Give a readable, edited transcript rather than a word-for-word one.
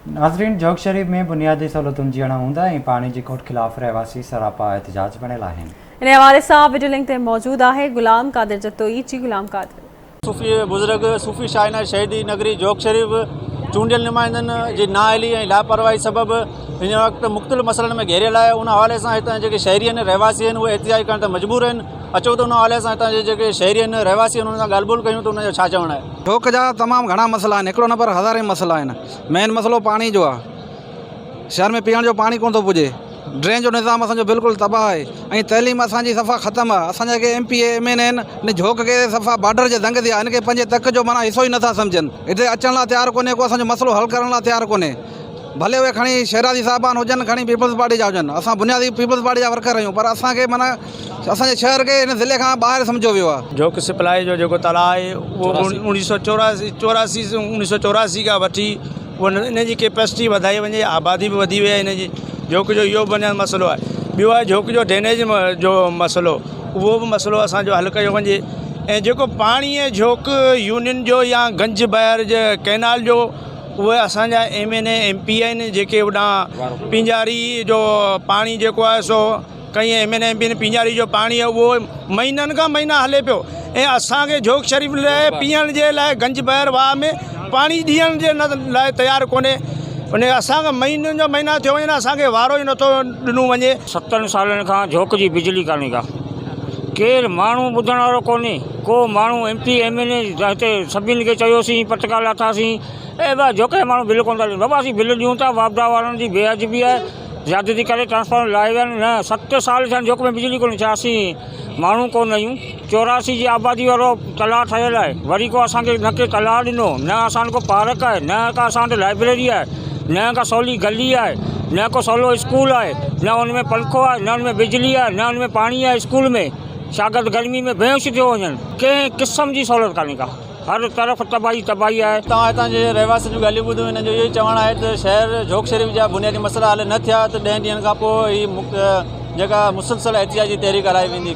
नाज़रीन, जोग शरीफ में बुनियादी सहूलतुनि जी अण हूंदा ऐं पाणी जी खोट खिलाफ़ रहवासी सरापा एहतजाज बणियल आहिनि। इन हवाले सां वीडियो लिंक ते मौजूद आहे गुलाम कादिर जतोई। जी गुलाम कादिर। सूफ़ी बुज़ुर्ग सूफ़ी शाइना शहीदी नगरी जोग शरीफ चूंडियल नुमाइंदनि जी नाअहली ऐं लापरवाही सबबि हिन वक़्तु मुख़्तलिफ़ मसइलनि में घेरियल आहे। उन हवाले सां हितां जेके शहरी आहिनि रहवासी आहिनि उहे एहतिजाज करण ते मजबूर आहिनि। अचो त उन हवाले सां हितां जेके शहरी आहिनि रहवासी आहिनि उन्हनि सां ॻाल्हि ॿोल कयूं त उनजो छा चवणु आहे। जोक जा तमामु घणा मसइला आहिनि, हिकिड़ो न पर हज़ारे मसइला आहिनि। मेन मसइलो पाणी जो आहे। शहर में पीअण जो पाणी कोन थो पुॼे, ड्रेन जो निज़ाम असांजो बिल्कुलु तबाह आहे ऐं तइलीम असांजी सफ़ा ख़तमु आहे। असांजा जेके MP MN आहिनि इन जोक खे सफ़ा बॉर्डर जे दंग ते आहे, हिनखे पंहिंजे तक जो माना हिसो ई नथा सम्झनि। हिते अचण लाइ तयारु कोन्हे, को असांजो मसइलो हल करण लाइ तयारु कोन्हे। भले उहे खणी शहरादी साहिबान हुजनि, खणी पीपल्स पार्टी जा हुजनि, असां बुनियादी पीपल्स पार्टी जा वर्कर आहियूं, पर असांखे माना असांजे शहर खे हिन ज़िले खां ॿाहिरि सम्झो वियो आहे। जोक सप्लाई जो जेको तलाउ आहे उहो 1984 खां वठी इन जी कैपेसिटी वधाई वञे, आबादी बि वधी वई आहे। इन जी जोक जो इहो बुनियादी मसइलो आहे। ॿियो आहे जोक जो ड्रेनेज जो मसइलो, उहो बि मसइलो असांजो हल कयो वञे। ऐं जेको पाणी आहे जोक यूनियन जो या गंज बहर जे कैनाल जो, उहे असांजा MNA MP आहिनि जेके होॾां पिंजारी जो पाणी जेको आहे सो कई MNA MP पिंजारी जो पाणी आहे उहो महीननि खां महीना हले पियो ऐं असांखे जोक शरीफ़ लाइ पीअण जे लाइ गंज बहर वाह में पाणी ॾियण जे लाइ तयारु कोन्हे। उन असांखे महीननि जो महीना थियो वञे, असांखे वारो ई नथो ॾिनो वञे। 70 सालनि खां जोक जी बिजली कान्हे का, केरु माण्हू ॿुधण वारो कोन्हे। को माण्हू MP MNA हिते सभिनी खे चयोसीं, पटका लाथासीं, ऐं बस जोक जा माण्हू बिल कोन था ॾियनि। बाबा असीं बिल ॾियूं था, वापदा वारनि जी बेअदबी आहे, ज़्यादती करे ट्रांसफार्मर लाहे विया आहिनि। न 7 साल थिया जोक में बिजली कोन्हे। छा असीं माण्हू कोन आहियूं? 84 जी आबादी वारो तलाउ ठहियलु आहे, वरी को असांखे न के तलाउ ॾिनो, न असां को पार्क आहे, न का असां वटि लाइब्रेरी आहे, न का सवली गली आहे, न को सवलो स्कूल आहे, न उनमें पंखो आहे, न उनमें बिजली आहे, न उनमें पाणी आहे स्कूल में। शागिर्द गर्मी में बेहोश थियो वञनि, कंहिं क़िस्म जी सहूलियत कान्हे का, हर तरफ़ तबाही आहे। तव्हां हितां जे रहवासी जूं ॻाल्हियूं ॿुधियूं, हिन जो इहो ई चवणु आहे त शहर जोक शरीफ़ जा बुनियादी मसइला हल न थिया त 10 ॾींहंनि खां पोइ ही जेका मुसलसल एहतिजाजी तहरीक हलाई वेंदी।